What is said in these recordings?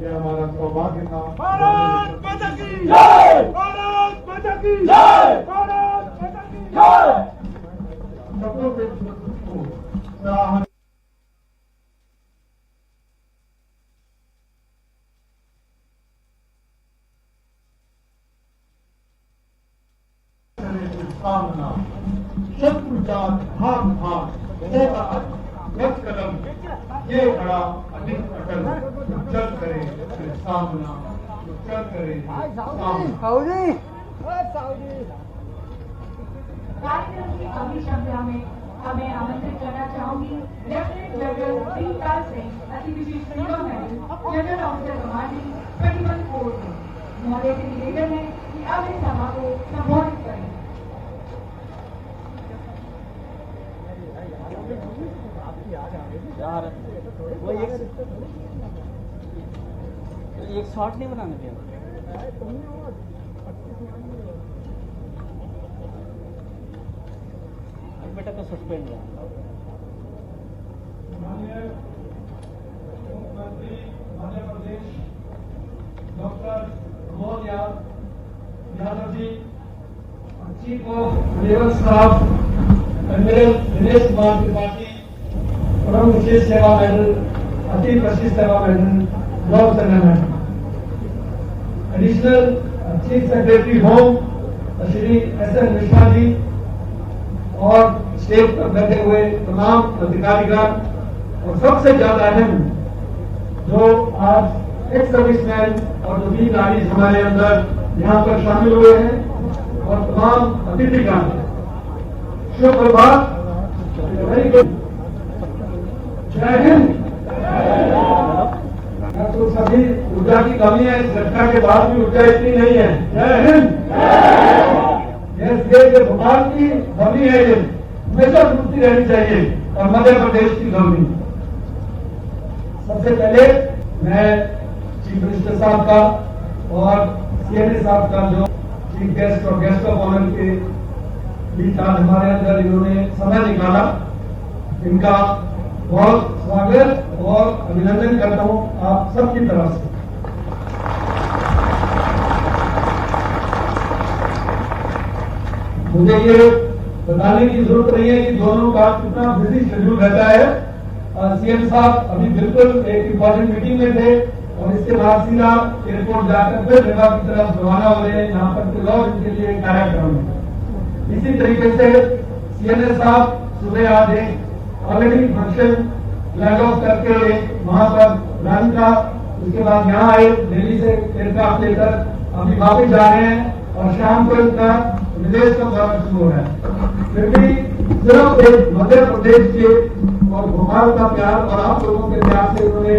ये हमारा सौभाग्य था। भारत माता की जय, भारत माता की जय, भारत माता की जय। शब्दों के सराहनीय कामना शत्रु जात भाग भाग होगा गत कदम ये बड़ा अधिक अटल चल करे फिर सामना चल करे सामना। कार्यक्रम की अगली श्रृंखला में हमें आमंत्रित करना चाहूंगी लेफ्टिनेंट जनरल भीमपाल सिंह, अति विशेष freedom medal, general officer commanding 21 corps. महोदय से निवेदन है कि अब इस सभा को संबोधित करें। यार वो एक शॉट नहीं बनाने दिया। बेटा को सस्पेंड है। माननीय मुख्यमंत्री Madhya Pradesh doctor Pramod Yadav ji, chief of naval staff admiral Dinesh Kumar Tripathi, परम विशेष सेवा मेडल, अति प्रशिष्ट सेवा medal lord medal, additional chief secretary home Shri S N. Mishra ji और स्टेज पर बैठे हुए तमाम अधिकारीगण, और सबसे ज्यादा अहम जो आज एक्स सर्विसमैन और जो वीर नारी हमारे अंदर यहाँ पर शामिल हुए हैं, और तमाम अतिथिगण, शुभ प्रभात, वेरी गुड, जय हिंद। तो सभी ऊर्जा की कमी है, इस घटना के बाद भी ऊर्जा इतनी नहीं है। जय हिंद। यह देश के भगवान की ध्वनि है, ये हमेशा सुनती रहनी चाहिए, और मध्य प्रदेश की ध्वनि। सबसे पहले मैं चीफ मिनिस्टर साहब का और सीएमए साहब का, जो चीफ गेस्ट और गेस्ट ऑफ ऑनर के बीच आज हमारे अंदर इन्होंने समय निकाला, इनका बहुत स्वागत और अभिनंदन करता हूं आप सबकी तरफ से। मुझे ये बताने की जरूरत नहीं है कि दोनों का कितना बिजी शेड्यूल रहता है। सीएम साहब अभी बिल्कुल एक इम्पोर्टेंट मीटिंग में थे, और इसके बाद सीधा एयरपोर्ट जाकर फिर रेवा की तरफ रवाना हो रहे हैं, यहाँ पर कोई और इनके लिए कार्यक्रम है। इसी तरीके से सीएनए साहब सुबह आज एक ऑलरेडी फंक्शन फ्लैग ऑफ करके वहां पर रन का, उसके बाद यहाँ आए दिल्ली से एयरक्राफ्ट लेकर, अभी वापस जा रहे हैं, और शाम को इनका विदेश का दौरा शुरू हो रहा है। फिर भी सिर्फ एक मध्य प्रदेश के और भोपाल का प्यार और आप लोगों के प्यार से उन्होंने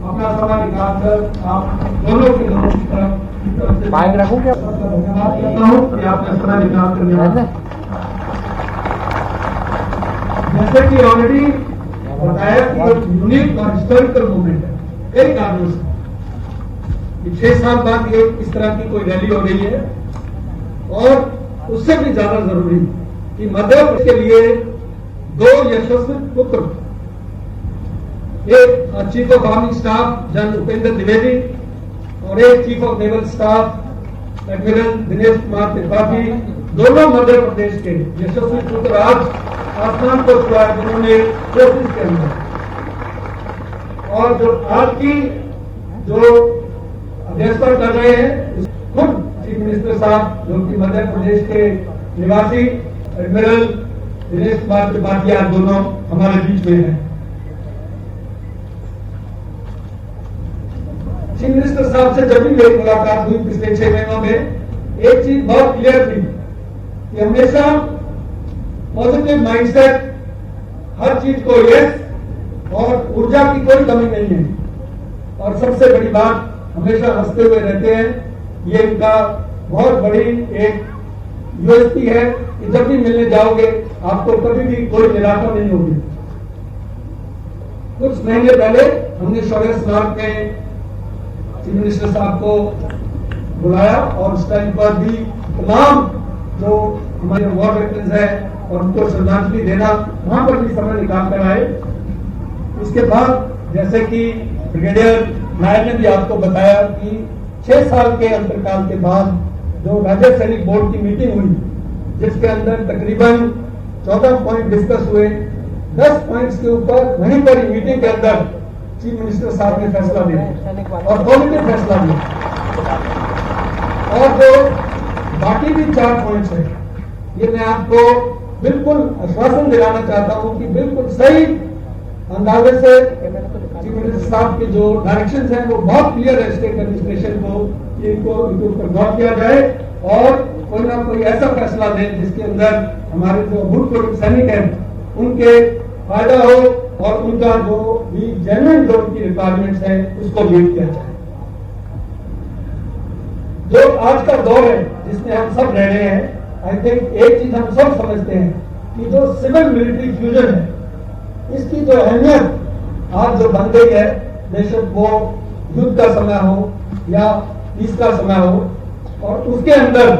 अपना समय निकालकर आप दोनों के लोगों की तरफ से माइक रखूं क्या? धन्यवाद करता हूँ कि आपने समय निकाल कर। जैसे कि ऑलरेडी बताया कि एक यूनिक और हिस्टोरिकल मूवमेंट है, कई कारणों से। 6 साल बाद ये इस तरह की कोई रैली हो रही है, और उससे भी ज्यादा जरूरी कि मध्य प्रदेश के लिए 2 यशस्वी पुत्र, एक chief of army staff general Upendra Dwivedi और एक chief of naval staff admiral Dinesh Kumar Tripathi, दोनों मध्य प्रदेश के यशस्वी पुत्र आज आसमान को छुआ, जिन्होंने कोशिश के अंदर, और जो आज की जो अध्यक्षता कर रहे हैं खुद चीफ मिनिस्टर साहब, जो कि मध्य प्रदेश के निवासी एडमिरल दिनेश कुमार त्रिपाठी, आज दोनों हमारे बीच में हैं। चीफ मिनिस्टर साहब से जब भी मेरी मुलाकात हुई पिछले 6 महीनों में, एक चीज बहुत क्लियर थी कि हमेशा पॉजिटिव माइंडसेट, हर चीज को यस, और ऊर्जा की कोई कमी नहीं है, और सबसे बड़ी बात हमेशा हंसते हुए रहते हैं। ये इनका बहुत बड़ी एक यूएसपी है कि जब भी मिलने जाओगे आपको कभी भी कोई निराशा नहीं होगी। कुछ महीने पहले हमने शौर्य स्मारक में चीफ मिनिस्टर साहब को बुलाया, और उस टाइम पर भी तमाम जो हमारे वॉर वेटरन्स है और उनको श्रद्धांजलि देना, वहां पर भी समय निकाल कर आए। उसके बाद जैसे कि ब्रिगेडियर नायक ने भी आपको बताया कि 6 साल के अंतरकाल के बाद जो राज्य सैनिक बोर्ड की मीटिंग हुई, जिसके अंदर तकरीबन 14 पॉइंट डिस्कस हुए, 10 पॉइंट्स के ऊपर वहीं पर मीटिंग के अंदर चीफ मिनिस्टर साहब ने फैसला लिया और पॉजिटिव फैसला लिया। और जो बाकी भी 4 पॉइंट्स है, ये मैं आपको बिल्कुल आश्वासन दिलाना चाहता हूं कि बिल्कुल सही अंदाजे से चीफ मिनिस्टर साहब के जो डायरेक्शंस हैं वो बहुत क्लियर है स्टेट एडमिनिस्ट्रेशन को कि इनको इनके ऊपर गौर किया जाए और कोई ना कोई ऐसा फैसला दें जिसके अंदर हमारे जो भूतपूर्व सैनिक हैं उनके फायदा हो और उनका जो भी जेन्युइन जो उनकी रिक्वायरमेंट्स है उसको मीट किया जाए। जो आज का दौर है जिसमें हम सब रह रहे हैं, आई थिंक एक चीज हम सब समझते हैं कि जो सिविल मिलिट्री फ्यूजन है, इसकी जो अहमियत आज जो बन गई है, बेशक वो युद्ध का समय हो या पीस का समय हो, और उसके अंदर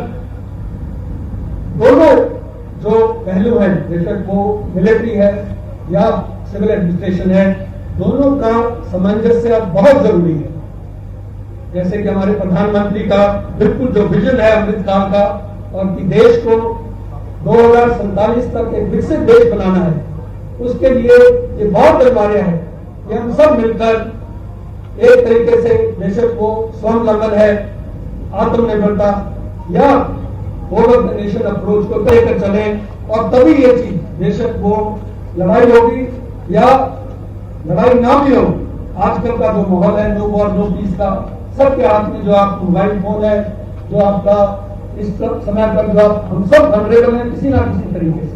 दोनों जो पहलू हैं, बेशक वो मिलिट्री है या सिविल एडमिनिस्ट्रेशन है, दोनों का सामंजस्य बहुत जरूरी है। जैसे कि हमारे प्रधानमंत्री का बिल्कुल जो विजन है अमृत काल का, और कि देश को 2047 तक एक विकसित देश बनाना है, उसके लिए ये बहुत दरबारियां है कि हम सब मिलकर एक तरीके से, बेशक वो स्वावलंबन है, आत्मनिर्भरता या whole of the nation approach को तय कर चले, और तभी ये चीज, बेशक वो लड़ाई होगी या लड़ाई ना भी हो, आजकल का जो माहौल है, नो वॉर नो पीस का, सबके हाथ में जो आप मोबाइल फोन है, जो आपका इस समय पर जो आप हम सब वनरेबल हैं किसी ना किसी तरीके से,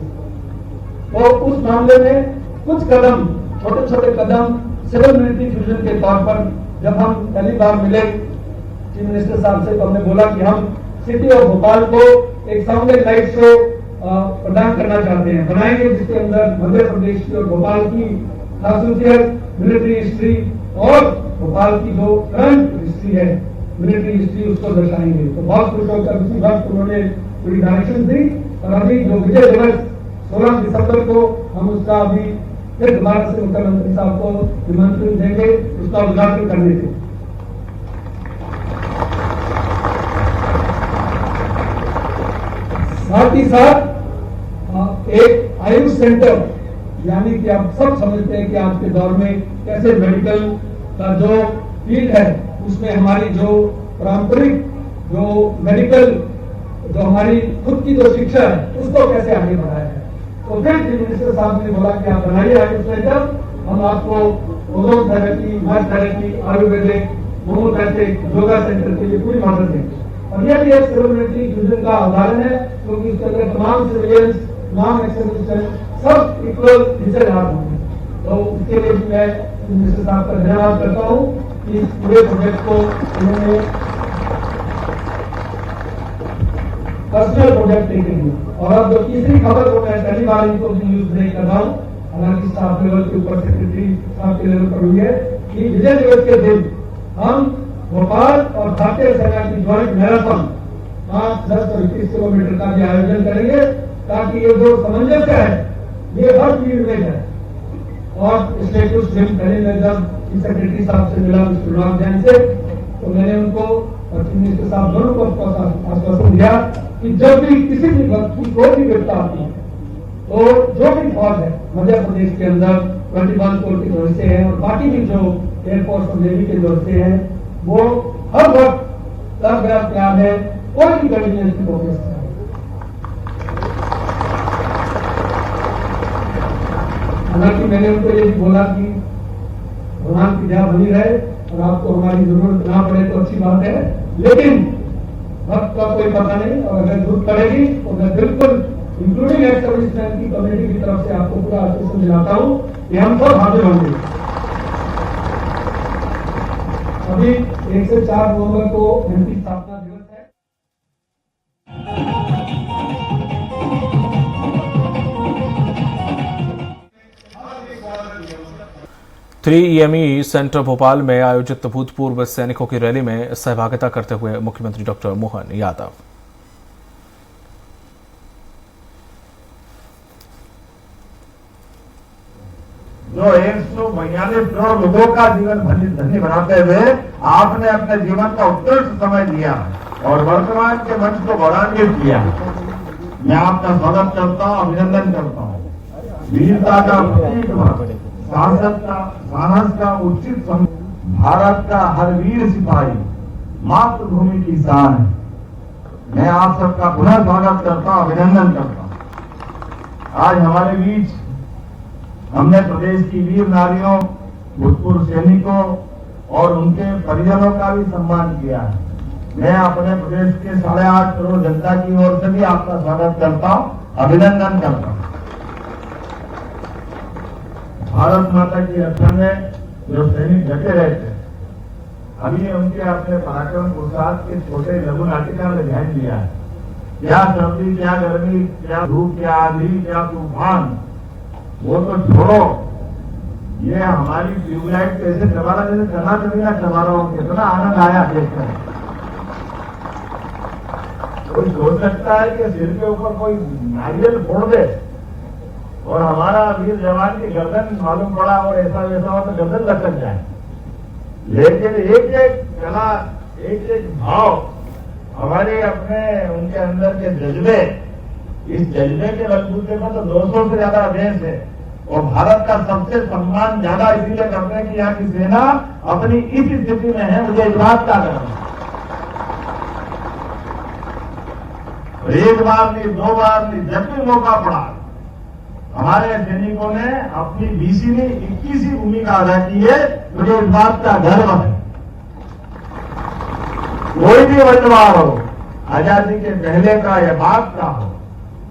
तो उस मामले में कुछ कदम, छोटे छोटे कदम सिविल मिलिट्री फ्यूजन के तौर पर जब हम पहली बार मिले चीफ मिनिस्टर साहब से, तो हमने बोला कि हम सिटी ऑफ भोपाल को एक साउंड लाइट शो प्रदान करना चाहते हैं, बनाएंगे जिसके अंदर मध्य प्रदेश की और भोपाल की खासूसियत, मिलिट्री हिस्ट्री और भोपाल की जो करंट हिस्ट्री है, मिलिट्री हिस्ट्री, उसको दर्शाएंगे। तो बहुत खुश होकर उसी वक्त उन्होंने पूरी डायरेक्शन दी, और अभी जो विजय दिवस 16 दिसंबर को हम उसका अभी फिर दोबारा से मुख्यमंत्री साहब को निमंत्रण देंगे उसका उद्घाटन करने के। साथ ही साथ एक आयुष सेंटर, यानी कि आप सब समझते हैं कि आज के दौर में कैसे मेडिकल का जो फील्ड है उसमें हमारी जो पारंपरिक जो मेडिकल जो हमारी खुद की जो शिक्षा है उसको कैसे आगे बढ़ाया है। तो फिर चीफ मिनिस्टर साहब ने बोला कि आप बनाइए आयुष सेंटर, हम आपको ozone therapy, math therapy, Ayurvedic, homeopathic, yoga centre के लिए पूरी मदद देंगे। और यह भी एक सिविल मिलिट्री फ्यूजन का उदाहरण है, क्योंकि इसके अंदर तमाम सिविलियंस, तमाम एक्सर्विसमेन सब इक्वल हिस्सेदार होंगे। तो उसके लिए भी मैं मिनिस्टर साहब का धन्यवाद करता हूँ कि इस पूरे प्रोजेक्ट को उन्होंने पर्सनल प्रोजेक्ट लेके दिया। और अब जो तीसरी खबर को मैं पहली बार इनको न्यूज नहीं कर रहा हूँ, हालांकि स्टाफ लेवल के ऊपर सेक्रेटरी साहब के लेवल पर हुई है, कि विजय दिवस के दिन हम भोपाल और भारतीय सेना की ज्वाइंट मैराथन 5, 10 और 21 किलोमीटर का भी आयोजन करेंगे, ताकि ये जो सामंजस्य है ये हर फील्ड में है। और पिछले कुछ दिन पहले मैं जब सेक्रेटरी साहब से मिला मिस्टर राम जैन से, तो मैंने उनको और चीफ मिनिस्टर साहब दोनों को आश्वासन दिया कि जब भी किसी भी वक्त की कोई भी विपदा आती है, तो जो भी फौज है मध्य प्रदेश के अंदर 21 कोर की तरफ से है और बाकी भी जो एयरफोर्स और नेवी के तरफ से है, वो हर वक्त तब गया तैयार है, कोई भी कंटिजेंसी को फेस करें। हालांकि मैंने उनको ये भी बोला कि भगवान की दया बनी रहे और आपको हमारी जरूरत ना पड़े तो अच्छी बात है, लेकिन वक्त का कोई पता नहीं, और अगर जरूरत पड़ेगी तो मैं बिल्कुल इंक्लूडिंग एक्स सर्विसमैन की कम्युनिटी की तरफ से आपको पूरा आश्वासन दिलाता हूं कि हम सब हाजिर होंगे। अभी 1 से 4 नवंबर को इनकी स्थापना दिवस है। EME सेंटर भोपाल में आयोजित भूतपूर्व सैनिकों की रैली में सहभागिता करते हुए मुख्यमंत्री डॉक्टर मोहन यादव। जो 142 करोड़ लोगों का जीवन धन्य बनाते हुए आपने अपने जीवन का उत्कृष्ट समय दिया और वर्तमान के मंच को गौरवान्वित किया। मैं आपका स्वागत करता हूं, अभिनंदन करता हूं। वीरता का प्रतीक, साहस का उचित भारत का हर वीर सिपाही मातृभूमि की शान है। मैं आप सबका पुनः स्वागत करता हूं, अभिनंदन करता हूं। आज हमारे बीच हमने प्रदेश की वीर नारियों, भूतपूर्व सैनिकों और उनके परिजनों का भी सम्मान किया है। मैं अपने प्रदेश के 8.5 करोड़ जनता की ओर से भी आपका स्वागत करता हूं, अभिनंदन करता हूं। भारत माता की रक्षा में जो सैनिक डटे रहते हैं, अभी उनके अपने पराक्रम पुरुषार्थ के छोटे लघु नाटिका में ध्यान दिया है। क्या सर्दी, क्या गर्मी, क्या धूप, क्या आंधी, क्या तूफान, वो तो छोड़ो, ये हमारी ट्यूबलाइट कैसे चला रहा, जैसे चला चलेगा चला रहा हूं, कितना आनंद आया देखकर। कोई सोच सकता है कि सिर के ऊपर कोई नारियल फोड़ दे और हमारा वीर जवान की गर्दन मालूम पड़ा और ऐसा वैसा हो तो गर्दन लटक जाए। लेकिन एक एक कला, एक एक भाव, हमारे अपने उनके अंदर के जज्बे, इस जज्बे के बलबूते पर तो 200 से ज्यादा देश है और भारत का सबसे सम्मान ज्यादा इसीलिए करते हैं कि यहाँ की सेना अपनी इस स्थिति में है, मुझे इस बात का गर्व है। एक बार नहीं, 2 बार नहीं, जब भी मौका पड़ा हमारे सैनिकों ने अपनी 20वीं 21वीं भूमिका अदा की है, मुझे इस बात का गर्व है। कोई भी वंडवार हो, आजादी के पहले का या बाद का हो,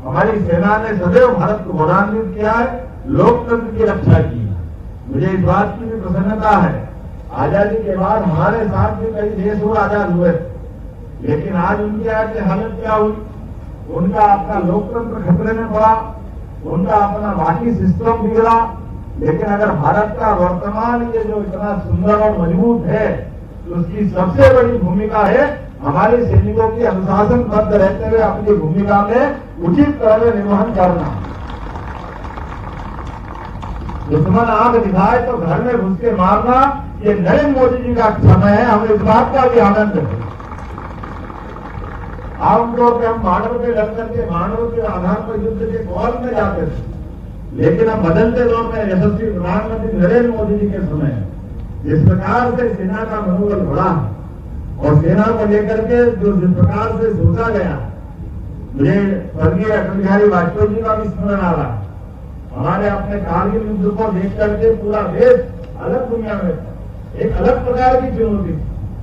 हमारी सेना ने सदैव भारत को गौरवान्वित किया है, लोकतंत्र की रक्षा की है। मुझे इस बात की भी प्रसन्नता है, आजादी के बाद हमारे साथ भी कई देश और आजाद हुए, लेकिन आज उनकी आज की हालत क्या हुई, उनका अपना लोकतंत्र खतरे में पड़ा, उनका अपना बाकी सिस्टम बिगड़ा। लेकिन अगर भारत का वर्तमान ये जो इतना सुंदर और मजबूत है, तो उसकी सबसे बड़ी भूमिका है हमारे सैनिकों की अनुशासनबद्ध रहते हुए अपनी भूमिका में उचित तरह से निर्वहन करना। दुश्मन आंख दिखाए तो घर में घुस के मारना, ये नरेंद्र मोदी जी का समय है, हमें इस बात का भी आनंद है। आमतौर पर हम बॉर्डर पे लड़ करके बॉर्डर के आधार पर युद्ध के कॉल में जाते थे, लेकिन अब बदलते दौर में यशस्वी प्रधानमंत्री नरेंद्र मोदी जी के समय जिस प्रकार से सेना का मनोबल बढ़ा है और सेना को लेकर के जो जिस प्रकार से सोचा गया, मुझे स्वर्गीय अटल बिहारी वाजपेयी जी का भी स्मरण आ रहा है। हमारे अपने कारगिल युद्ध को देख करके पूरा देश अलग दुनिया में था, एक अलग प्रकार की चुनौती थी।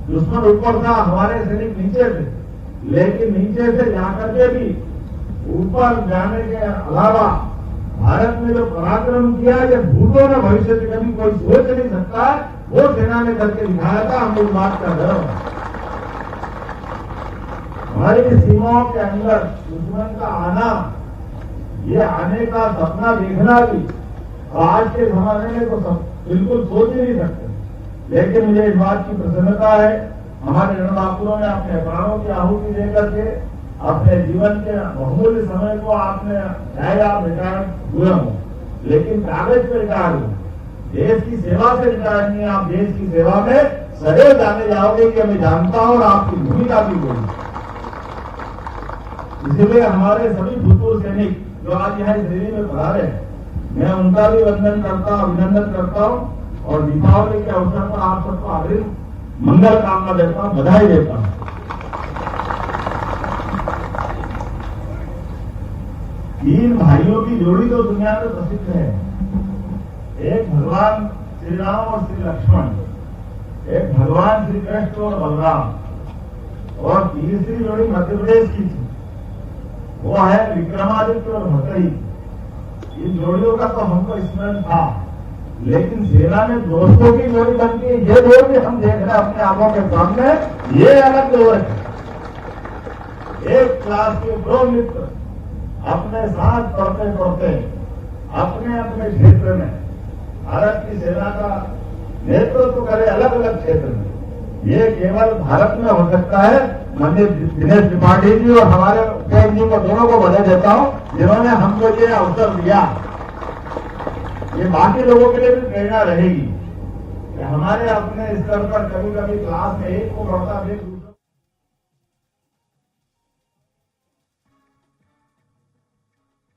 दुश्मन ऊपर था, हमारे सैनिक नीचे थे, लेकिन नीचे से जाकर के भी ऊपर जाने के अलावा भारत ने जो पराक्रम किया, ये भूतों में भविष्य में कभी कोई सोच नहीं सकता, वो सेना ने करके दिखाया था। हमें इस बात का गर्व है। हमारी सीमाओं के अंदर दुश्मन का आना, ये आने का सपना देखना भी आज के जमाने में तो बिल्कुल सोच ही नहीं सकते। लेकिन मुझे इस बात की प्रसन्नता है, हमारे रणबांकुरों ने अपने प्राणों की आहुति देकर के अपने जीवन के बहुमूल्य समय को आपने चाहे आप रिटायर हुए हो, लेकिन कागज पर रिटायर हुए, देश की सेवा से रिटायर नहीं, आप देश की सेवा में सदैव जाने जाओगे कि मैं जानता हूं और आपकी भूमिका भी होगी। इसलिए हमारे सभी भूतपूर्व सैनिक जो आज यहाँ इस रैली में पधारे हैं, मैं उनका भी वंदन करता हूं, अभिनंदन करता हूं और दीपावली के अवसर पर आप सबको हार्दिक मंगल कामना देता हूं, बधाई देता हूं। तीन भाइयों की जोड़ी तो दुनिया में प्रसिद्ध है, एक भगवान श्री राम और श्री लक्ष्मण, एक भगवान श्री कृष्ण और बलराम, और तीसरी जोड़ी मध्य प्रदेश की थी, वो है विक्रमादित्य और भतरी। इन जोड़ियों का तो हमको स्मरण था, लेकिन सेना में दोस्तों की जोड़ी बनती है, ये दौर भी हम देख रहे हैं अपने आंखों के सामने, ये अलग दौर है। एक क्लास के 2 मित्र अपने साथ पढ़ते पढ़ते अपने अपने क्षेत्र में भारत की सेना का नेतृत्व करे अलग अलग क्षेत्र में, ये केवल भारत में हो सकता है। मैं दिनेश त्रिपाठी जी और हमारे उपेन्द्र जी को दोनों को बधाई देता हूं, जिन्होंने हमको ये अवसर दिया। ये बाकी लोगों के लिए भी प्रेरणा रहेगी कि हमारे अपने स्तर पर कभी कभी क्लास में एक को बढ़ता देख